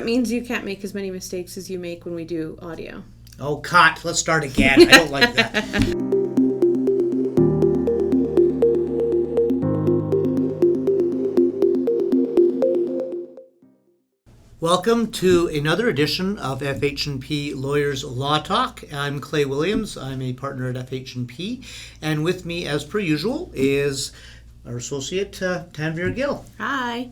That means you can't make as many mistakes as you make when we do audio. Oh, cut. Let's start again. I don't like that. Welcome to another edition of FH&P Lawyers Law Talk. I'm Clay Williams. I'm a partner at FH&P. And with me, as per usual, is our associate, Tanvir Gill. Hi.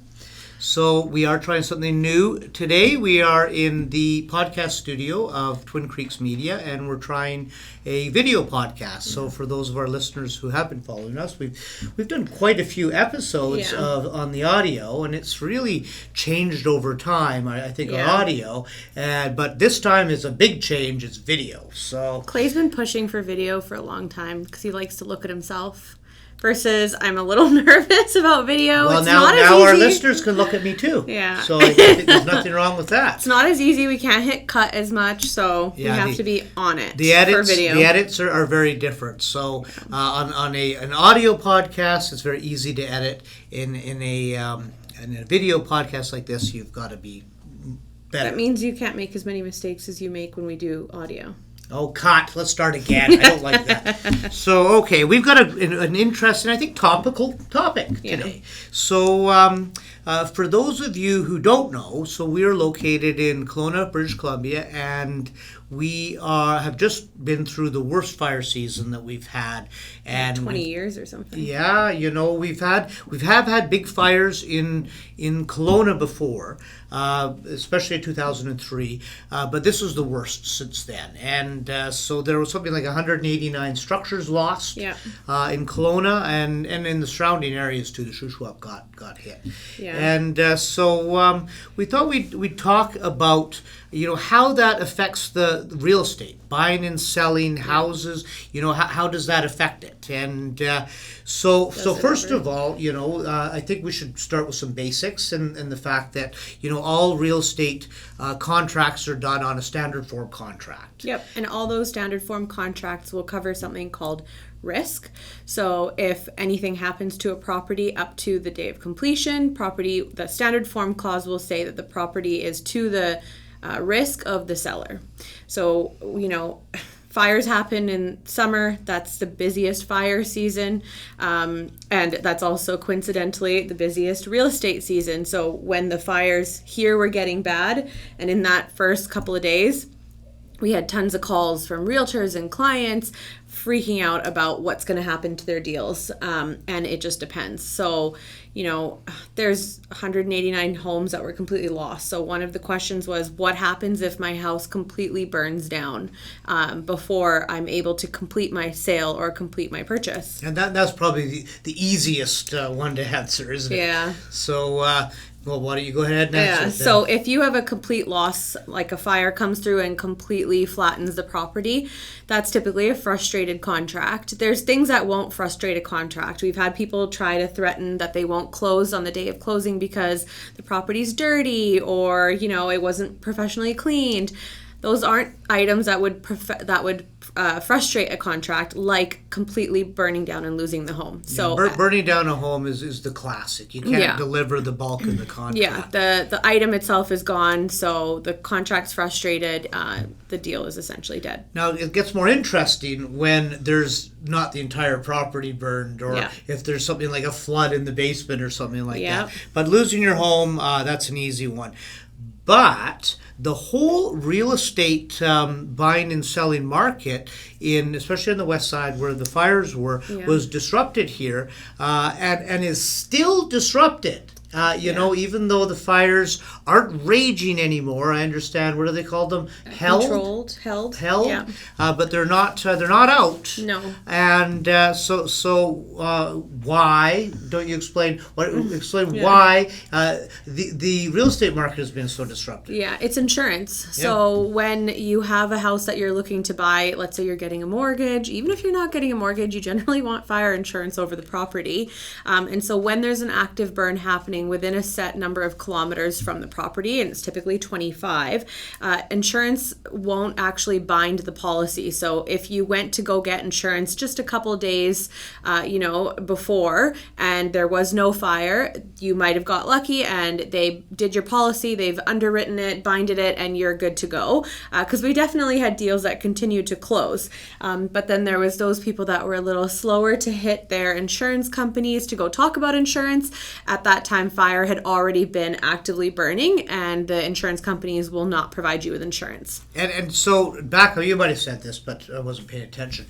So we are trying something new. Today we are in the podcast studio of Twin Creeks Media, and we're trying a video podcast. So for those of our listeners who have been following us, we've done quite a few episodes on the audio, and it's really changed over time, I think, our audio. But this time is a big change. It's video. So Clay's been pushing for video for a long time because he likes to look at himself. Versus, I'm a little nervous about video. Well, it's now not as our easy. Listeners can look at me too. Yeah. So I think there's nothing wrong with that. It's not as easy. We can't hit cut as much, so we have to be on it for video. The edits are very different. So on an audio podcast, it's very easy to edit. In a video podcast like this, you've got to be better. That means you can't make as many mistakes as you make when we do audio. Oh, cut. Let's start again. I don't like that. So, okay, we've got an interesting, I think, topical topic today. So, for those of you who don't know, so we are located in Kelowna, British Columbia, and we have just been through the worst fire season that we've had. And 20 years or something. Yeah, we have had big fires in Kelowna before, especially in 2003, but this was the worst since then. And so there was something like 189 structures lost in Kelowna and in the surrounding areas too. The Shuswap got hit. Yeah. And so we thought we'd talk about how that affects the real estate, buying and selling houses. How does that affect it? And so first of all, I think we should start with some basics and the fact that all real estate contracts are done on a standard form contract. Yep, and all those standard form contracts will cover something called risk. So if anything happens to a property up to the day of completion, the standard form clause will say that the property is to the risk of the seller. So, fires happen in summer. That's the busiest fire season. And that's also coincidentally the busiest real estate season. So when the fires here were getting bad, and in that first couple of days, we had tons of calls from realtors and clients freaking out about what's going to happen to their deals. And it just depends. So, there's 189 homes that were completely lost. So one of the questions was, what happens if my house completely burns down before I'm able to complete my sale or complete my purchase? And that's probably the easiest one to answer, isn't it? Yeah. So, well, why don't you go ahead and answer it then? So if you have a complete loss, like a fire comes through and completely flattens the property, that's typically a frustrated contract. There's things that won't frustrate a contract. We've had people try to threaten that they won't close on the day of closing because the property's dirty or, it wasn't professionally cleaned. Those aren't items that would frustrate a contract, like completely burning down and losing the home. So burning down a home is the classic. You can't deliver the bulk of the contract. Yeah, the item itself is gone, so the contract's frustrated. The deal is essentially dead. Now it gets more interesting when there's not the entire property burned, or if there's something like a flood in the basement or something like that. But losing your home, that's an easy one. But the whole real estate buying and selling market, especially on the west side where the fires were, was disrupted here and is still disrupted. Even though the fires aren't raging anymore, I understand. What do they call them? Held. Yeah. But they're not out. No. And so why don't you explain? Why the real estate market has been so disrupted? Yeah, it's insurance. Yeah. So when you have a house that you're looking to buy, let's say you're getting a mortgage. Even if you're not getting a mortgage, you generally want fire insurance over the property. And so when there's an active burn happening, burning within a set number of kilometers from the property, and it's typically 25, insurance won't actually bind the policy. So if you went to go get insurance just a couple days, before, and there was no fire, you might have got lucky and they did your policy, they've underwritten it, binded it, and you're good to go. Because we definitely had deals that continued to close. But then there was those people that were a little slower to hit their insurance companies to go talk about insurance. At that time, fire had already been actively burning, and the insurance companies will not provide you with insurance. And so back, you might have said this, but I wasn't paying attention.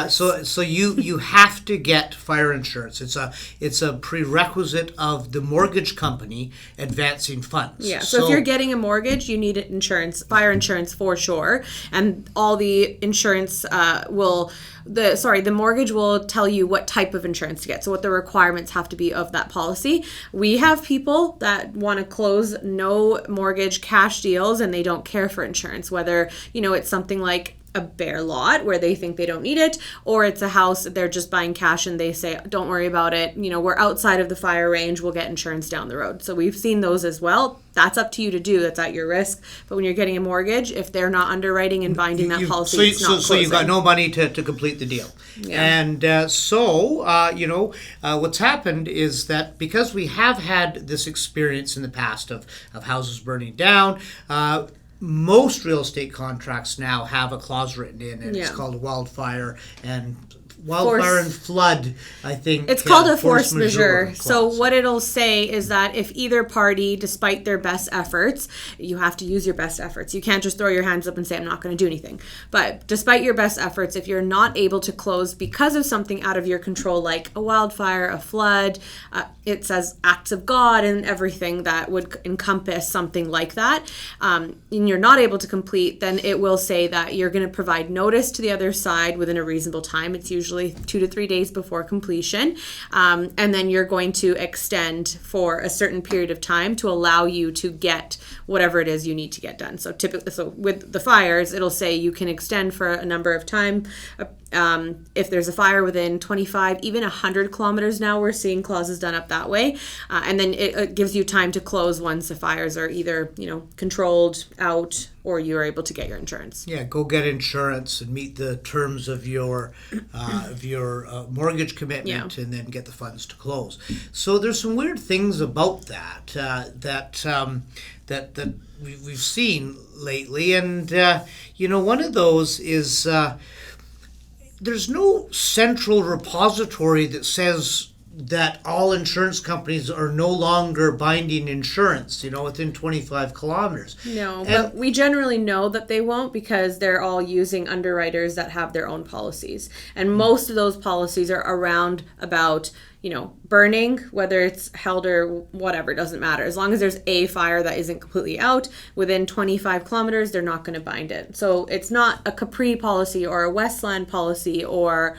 So you have to get fire insurance. It's a prerequisite of the mortgage company advancing funds. Yeah. So if you're getting a mortgage, you need insurance, fire insurance for sure, and all the insurance the mortgage will tell you what type of insurance to get. So what the requirements have to be of that policy. We have people that want to close no mortgage cash deals and they don't care for insurance, whether, it's something like a bare lot where they think they don't need it, or it's a house they're just buying cash and they say, don't worry about it, we're outside of the fire range, we'll get insurance down the road. So we've seen those as well. That's up to you to do. That's at your risk. But when you're getting a mortgage, if they're not underwriting and binding that policy, it's not closing. So you've got no money to complete the deal. Yeah. And what's happened is that because we have had this experience in the past of houses burning down, most real estate contracts now have a clause written in, and it's called wildfire and flood, I think. It's called a force majeure. So what it'll say is that if either party, despite their best efforts, you have to use your best efforts. You can't just throw your hands up and say, I'm not going to do anything. But despite your best efforts, if you're not able to close because of something out of your control, like a wildfire, a flood, it says acts of God and everything that would encompass something like that, and you're not able to complete, then it will say that you're going to provide notice to the other side within a reasonable time. It's usually 2 to 3 days before completion, and then you're going to extend for a certain period of time to allow you to get whatever it is you need to get done. So with the fires, it'll say you can extend for a number of time. If there's a fire within 25, even 100 kilometers now, we're seeing clauses done up that way. And then it gives you time to close once the fires are either, controlled out or you are able to get your insurance. Yeah, go get insurance and meet the terms of your mortgage commitment, and then get the funds to close. So there's some weird things about that that we've seen lately, and one of those is there's no central repository that says that all insurance companies are no longer binding insurance, within 25 kilometers. No, but we generally know that they won't because they're all using underwriters that have their own policies. And most of those policies are around about, burning, whether it's held or whatever, it doesn't matter. As long as there's a fire that isn't completely out within 25 kilometers, they're not going to bind it. So it's not a Capri policy or a Westland policy or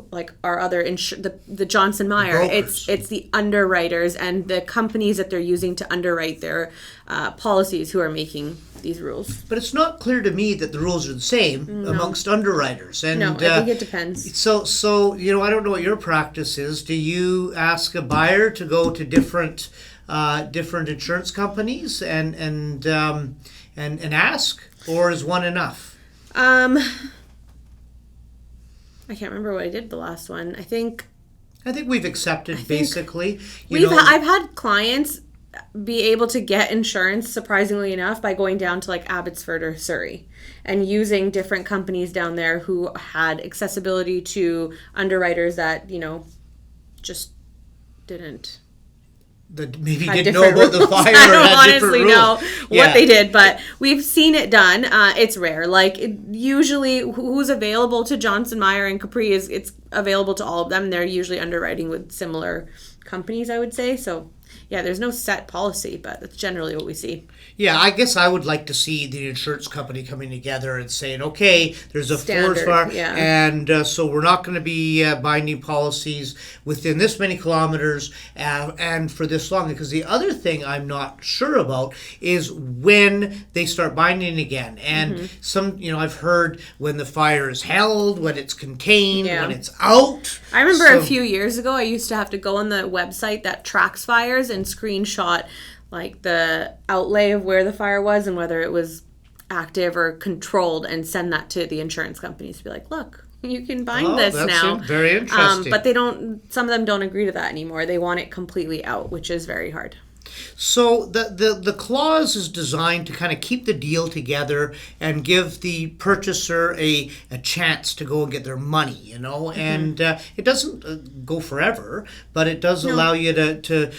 like our other the Johnson Meyer. It's the underwriters and the companies that they're using to underwrite their policies who are making these rules. But it's not clear to me that the rules are the same amongst underwriters. And no, I think it depends. So I don't know what your practice is. Do you ask a buyer to go to different insurance companies and ask, or is one enough? I can't remember what I did the last one. I think we've accepted basically. I've had clients be able to get insurance, surprisingly enough, by going down to like Abbotsford or Surrey and using different companies down there who had accessibility to underwriters that, just didn't. That maybe didn't know about the fire. I don't honestly know what they did, but we've seen it done. It's rare. Usually who's available to Johnson Meyer and Capri it's available to all of them. They're usually underwriting with similar companies, I would say. So yeah, there's no set policy, but that's generally what we see. Yeah, I guess I would like to see the insurance company coming together and saying, okay, there's a forest Standard, fire, yeah. and so we're not going to be binding policies within this many kilometers and for this long. Because the other thing I'm not sure about is when they start binding again. And some, I've heard when the fire is held, when it's contained, when it's out. I remember a few years ago, I used to have to go on the website that tracks fires and screenshot like the outlay of where the fire was and whether it was active or controlled and send that to the insurance companies to be like, look, you can bind this now. Very interesting. But some of them don't agree to that anymore. They want it completely out, which is very hard. So the clause is designed to kind of keep the deal together and give the purchaser a chance to go and get their money, and it doesn't go forever, but it does allow you to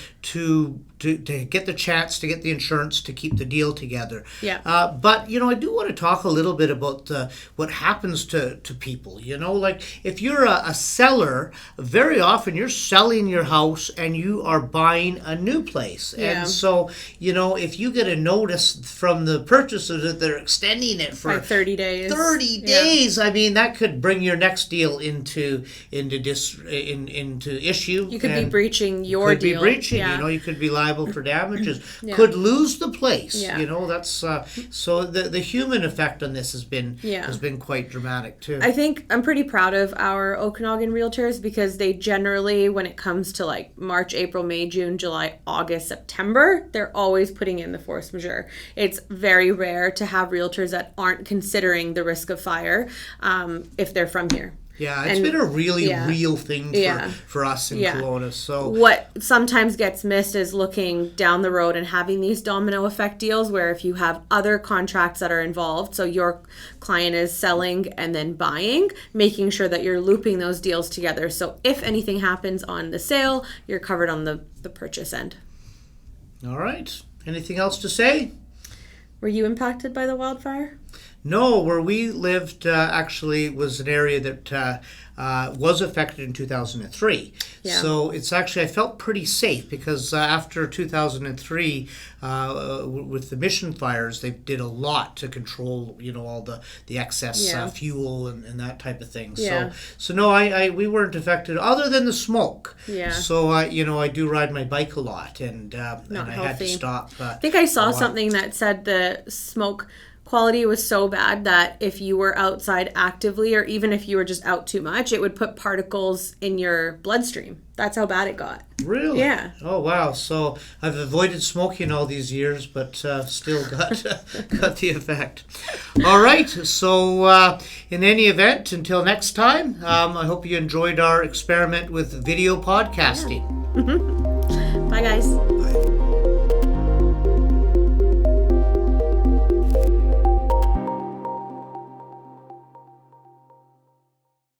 get the chance to get the insurance to keep the deal together. Yeah. But, I do want to talk a little bit about what happens to people. Like if you're a seller, very often you're selling your house and you are buying a new place. Yeah. And so, if you get a notice from the purchaser that they're extending it for like 30 days. 30 days, I mean, that could bring your next deal into issue. You could be breaching your deal. Could be breaching, Yeah. You could be liable for damages, could lose the place. Yeah. That's so the human effect on this has been quite dramatic too. I think I'm pretty proud of our Okanagan realtors because they generally, when it comes to like March, April, May, June, July, August, September, they're always putting in the force majeure. It's very rare to have realtors that aren't considering the risk of fire if they're from here. Yeah, it's been a really real thing for us in Kelowna. So what sometimes gets missed is looking down the road and having these domino effect deals where if you have other contracts that are involved, so your client is selling and then buying, making sure that you're looping those deals together. So if anything happens on the sale, you're covered on the purchase end. All right. Anything else to say? Were you impacted by the wildfire? No, where we lived actually was an area that was affected in 2003. Yeah. So it's actually, I felt pretty safe because after 2003, with the mission fires, they did a lot to control, all the excess fuel and that type of thing. Yeah. So no, we weren't affected other than the smoke. Yeah. So I do ride my bike a lot, and I healthy. had to stop. I think I saw something that said the smoke quality was so bad that if you were outside actively or even if you were just out too much, it would put particles in your bloodstream. That's how bad it got. Really? Yeah. Oh, wow. So I've avoided smoking all these years, but still got the effect. All right. So in any event, until next time, I hope you enjoyed our experiment with video podcasting. Bye, guys.